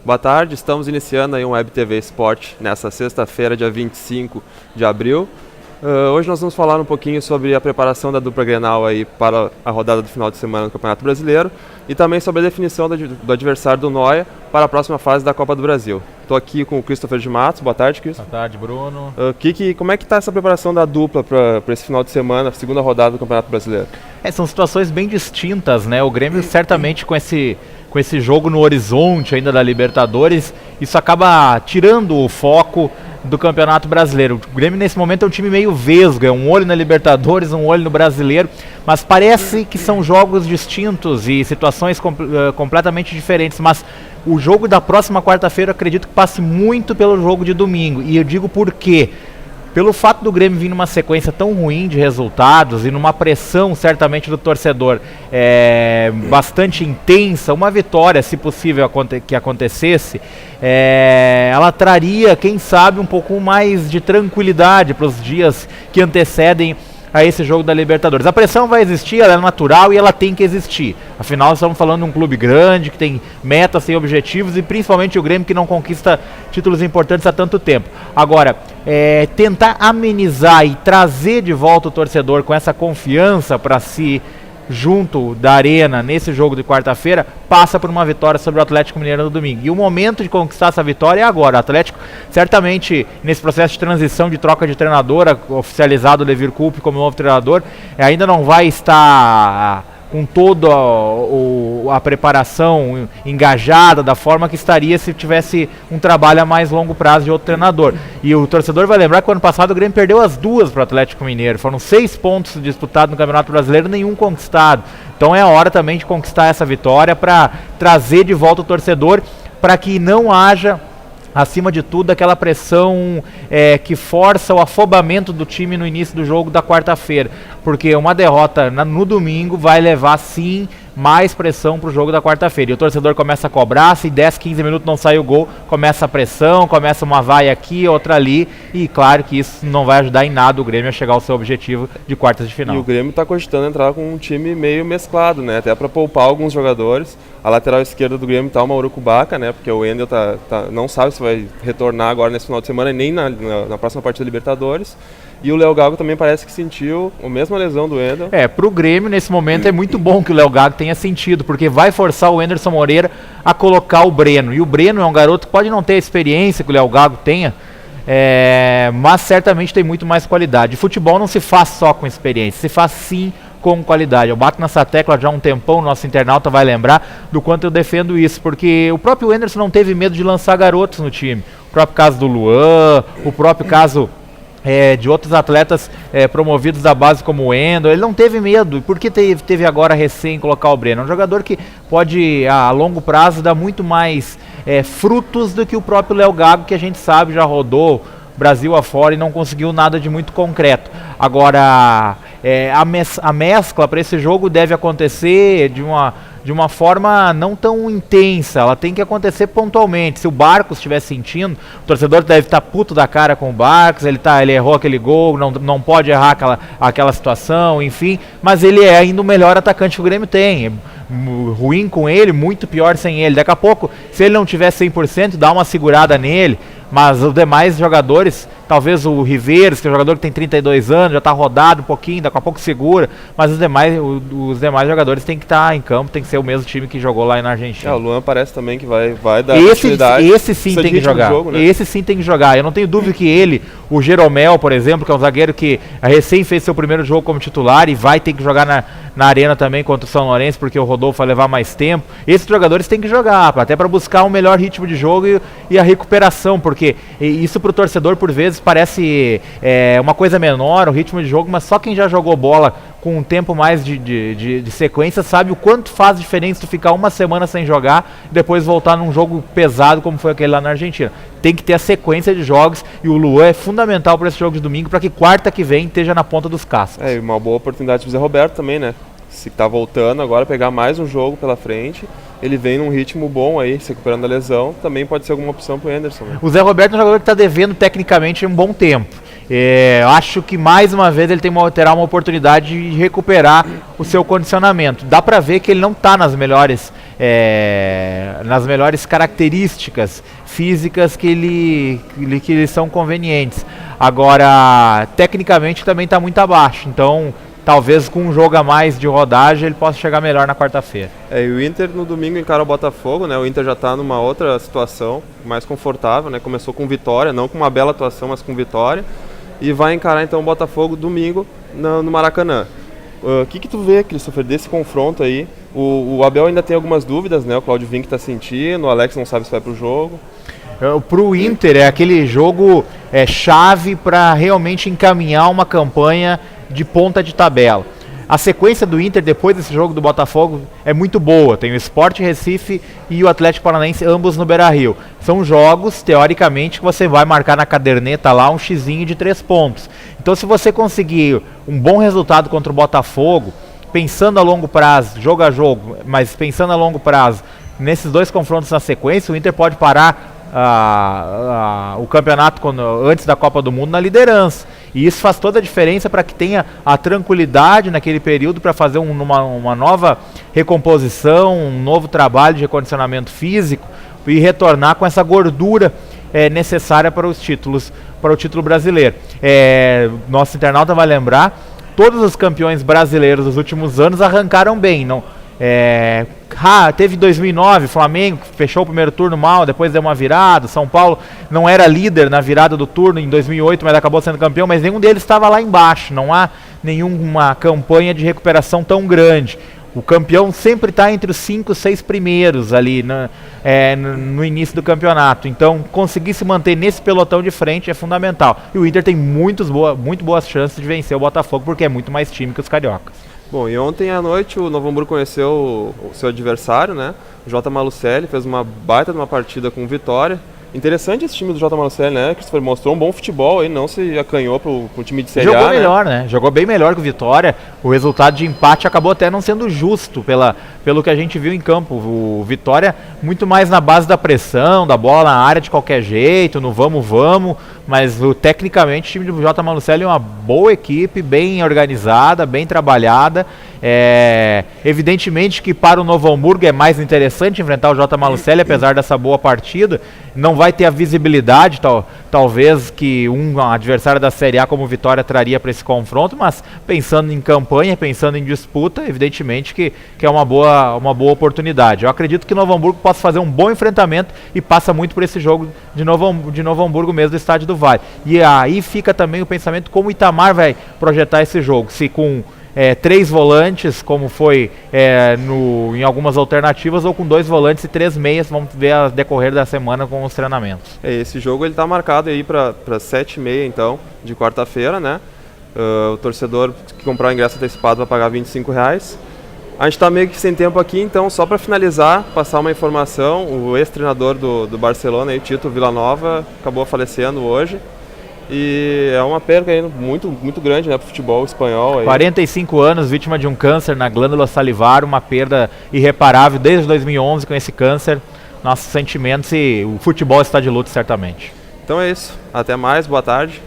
Boa tarde, estamos iniciando aí um Web TV Sport nessa sexta-feira, dia 25 de abril. Hoje nós vamos falar um pouquinho sobre a preparação da dupla Grenal aí para a rodada do final de semana do Campeonato Brasileiro e também sobre a definição do adversário do Noia para a próxima fase da Copa do Brasil. Estou aqui com o Christopher de Matos. Boa tarde, Christopher. Boa tarde, Bruno. Como é que está essa preparação da dupla para esse final de semana, a segunda rodada do Campeonato Brasileiro? São situações bem distintas, né? O Grêmio certamente com esse jogo no horizonte ainda da Libertadores, isso acaba tirando o foco do Campeonato Brasileiro. O Grêmio nesse momento é um time meio vesgo, é um olho na Libertadores, um olho no Brasileiro, mas parece que são jogos distintos e situações completamente diferentes, mas o jogo da próxima quarta-feira eu acredito que passe muito pelo jogo de domingo, e eu digo por quê? Pelo fato do Grêmio vir numa sequência tão ruim de resultados e numa pressão certamente do torcedor bastante intensa, uma vitória, se possível que acontecesse, ela traria, quem sabe, um pouco mais de tranquilidade para os dias que antecedem a esse jogo da Libertadores. A pressão vai existir, ela é natural e ela tem que existir. Afinal, estamos falando de um clube grande, que tem metas, tem objetivos, e principalmente o Grêmio que não conquista títulos importantes há tanto tempo. Agora, tentar amenizar e trazer de volta o torcedor com essa confiança para si junto da Arena nesse jogo de quarta-feira, passa por uma vitória sobre o Atlético Mineiro no domingo. E o momento de conquistar essa vitória é agora. O Atlético, certamente, nesse processo de transição de troca de treinador, oficializado o Levir Coupe como novo treinador, ainda não vai estar com toda a preparação engajada da forma que estaria se tivesse um trabalho a mais longo prazo de outro treinador. E o torcedor vai lembrar que o ano passado o Grêmio perdeu as duas para o Atlético Mineiro. Foram 6 pontos disputados no Campeonato Brasileiro, nenhum conquistado. Então é a hora também de conquistar essa vitória para trazer de volta o torcedor, para que não haja, acima de tudo, aquela pressão que força o afobamento do time no início do jogo da quarta-feira, porque uma derrota no domingo vai levar sim mais pressão para o jogo da quarta-feira, e o torcedor começa a cobrar, se 10, 15 minutos não sai o gol, começa a pressão, começa uma vaia aqui, outra ali, e claro que isso não vai ajudar em nada o Grêmio a chegar ao seu objetivo de quartas de final. E o Grêmio está cogitando entrar com um time meio mesclado, né? Até para poupar alguns jogadores. A lateral esquerda do Grêmio está o Mauro Kubaca, né? Porque o Wendel não sabe se vai retornar agora nesse final de semana, nem na próxima partida da Libertadores. E o Léo Gago também parece que sentiu a mesma lesão do Wendel. Pro Grêmio, nesse momento, é muito bom que o Léo Gago tenha sentido, porque vai forçar o Anderson Moreira a colocar o Breno. E o Breno é um garoto que pode não ter a experiência que o Léo Gago tenha, mas certamente tem muito mais qualidade. Futebol não se faz só com experiência, se faz sim com qualidade. Eu bato nessa tecla já há um tempão, o nosso internauta vai lembrar do quanto eu defendo isso, porque o próprio Anderson não teve medo de lançar garotos no time. O próprio caso do Luan, o próprio caso de outros atletas promovidos da base como o Wendel, ele não teve medo. Por que teve agora recém colocar o Breno? É um jogador que pode a longo prazo dar muito mais frutos do que o próprio Léo Gago, que a gente sabe já rodou Brasil afora e não conseguiu nada de muito concreto. Agora, a mescla para esse jogo deve acontecer de uma forma não tão intensa, ela tem que acontecer pontualmente. Se o Barcos estiver sentindo, o torcedor deve estar puto da cara com o Barcos, ele errou aquele gol, não pode errar aquela situação, enfim, mas ele é ainda o melhor atacante que o Grêmio tem. Ruim com ele, muito pior sem ele. Daqui a pouco, se ele não tiver 100%, dá uma segurada nele, mas os demais jogadores, talvez o Riveiros, que é um jogador que tem 32 anos, já está rodado um pouquinho, daqui a pouco segura, mas os demais jogadores têm que estar em campo, tem que ser o mesmo time que jogou lá na Argentina. O Luan parece também que vai dar esse sim tem que jogar. Jogo, né? Esse sim tem que jogar. Eu não tenho dúvida que ele, o Jeromel, por exemplo, que é um zagueiro que recém fez seu primeiro jogo como titular e vai ter que jogar na Arena também contra o São Lourenço, porque o Rodolfo vai levar mais tempo. Esses jogadores têm que jogar, até para buscar um melhor ritmo de jogo e a recuperação, porque isso para o torcedor por vezes parece uma coisa menor, o ritmo de jogo, mas só quem já jogou bola com um tempo mais de sequência sabe o quanto faz diferença tu ficar uma semana sem jogar e depois voltar num jogo pesado como foi aquele lá na Argentina. Tem que ter a sequência de jogos e o Luan é fundamental para esse jogo de domingo, para que quarta que vem esteja na ponta dos cascos. E uma boa oportunidade para o Zé Roberto também, né? Se está voltando agora, pegar mais um jogo pela frente, ele vem num ritmo bom aí, se recuperando da lesão, também pode ser alguma opção para o Anderson. Né? O Zé Roberto é um jogador que está devendo tecnicamente um bom tempo. Acho que mais uma vez ele terá uma oportunidade de recuperar o seu condicionamento. Dá para ver que ele não está nas melhores nas melhores características físicas que lhe são convenientes. Agora, tecnicamente também está muito abaixo, então talvez com um jogo a mais de rodagem ele possa chegar melhor na quarta-feira. E o Inter no domingo encara o Botafogo, né? O Inter já está numa outra situação, mais confortável, né? Começou com vitória, não com uma bela atuação, mas com vitória. E vai encarar então o Botafogo domingo no Maracanã. O que tu vê, Christopher, desse confronto aí? O Abel ainda tem algumas dúvidas, né? O Claudio Vinck está sentindo, o Alex não sabe se vai pro jogo. Para o Inter é aquele jogo chave para realmente encaminhar uma campanha de ponta de tabela. A sequência do Inter depois desse jogo do Botafogo é muito boa. Tem o Sport Recife e o Atlético Paranaense, ambos no Beira-Rio. São jogos, teoricamente, que você vai marcar na caderneta lá um xizinho de 3 pontos. Então, se você conseguir um bom resultado contra o Botafogo, pensando a longo prazo, jogo a jogo, mas pensando a longo prazo, nesses 2 confrontos na sequência, o Inter pode parar o campeonato antes da Copa do Mundo na liderança. E isso faz toda a diferença para que tenha a tranquilidade naquele período para fazer uma nova recomposição, um novo trabalho de recondicionamento físico e retornar com essa gordura necessária para os títulos, para o título brasileiro. Nosso internauta vai lembrar, todos os campeões brasileiros dos últimos anos arrancaram bem. Teve 2009, Flamengo fechou o primeiro turno mal, depois deu uma virada. São Paulo não era líder na virada do turno em 2008, mas acabou sendo campeão, mas nenhum deles estava lá embaixo. Não há nenhuma campanha de recuperação tão grande. O campeão sempre está entre os 5, 6 primeiros ali no início do campeonato. Então, conseguir se manter nesse pelotão de frente é fundamental. E o Inter tem muito boas chances de vencer o Botafogo, porque é muito mais time que os cariocas. Bom, e ontem à noite o Novo Hamburgo conheceu o seu adversário, né? O J. Malucelli fez uma baita de uma partida com vitória. Interessante esse time do J. Malucelli, né? Que mostrou um bom futebol aí, não se acanhou pro time de Série A. Jogou melhor, né? Jogou bem melhor que o Vitória. O resultado de empate acabou até não sendo justo pelo que a gente viu em campo. O Vitória muito mais na base da pressão, da bola na área de qualquer jeito, no vamos, mas tecnicamente o time do J. Malucelli é uma boa equipe, bem organizada, bem trabalhada. Evidentemente que para o Novo Hamburgo é mais interessante enfrentar o J. Malucelli, apesar dessa boa partida. Não vai ter a visibilidade, talvez, que um adversário da Série A como Vitória traria para esse confronto, mas pensando em campanha, pensando em disputa, evidentemente que é uma boa oportunidade. Eu acredito que o Novo Hamburgo possa fazer um bom enfrentamento e passa muito por esse jogo de Novo Hamburgo mesmo, do Estádio do Vale. E aí fica também o pensamento como o Itamar vai projetar esse jogo, se com 3 volantes, como foi em algumas alternativas, ou com 2 volantes e 3 meias. Vamos ver a decorrer da semana com os treinamentos. Esse jogo ele está marcado aí para 7h30, então, de quarta-feira, né? O torcedor que comprar o ingresso antecipado vai pagar R$25. A gente está meio que sem tempo aqui, então só para finalizar, passar uma informação: o ex-treinador do Barcelona, aí, Tito Villanova, acabou falecendo hoje. E é uma perda aí muito, muito grande, né, para o futebol espanhol. Aí. 45 anos, vítima de um câncer na glândula salivar, uma perda irreparável desde 2011 com esse câncer. Nossos sentimentos, e o futebol está de luto certamente. Então é isso. Até mais, boa tarde.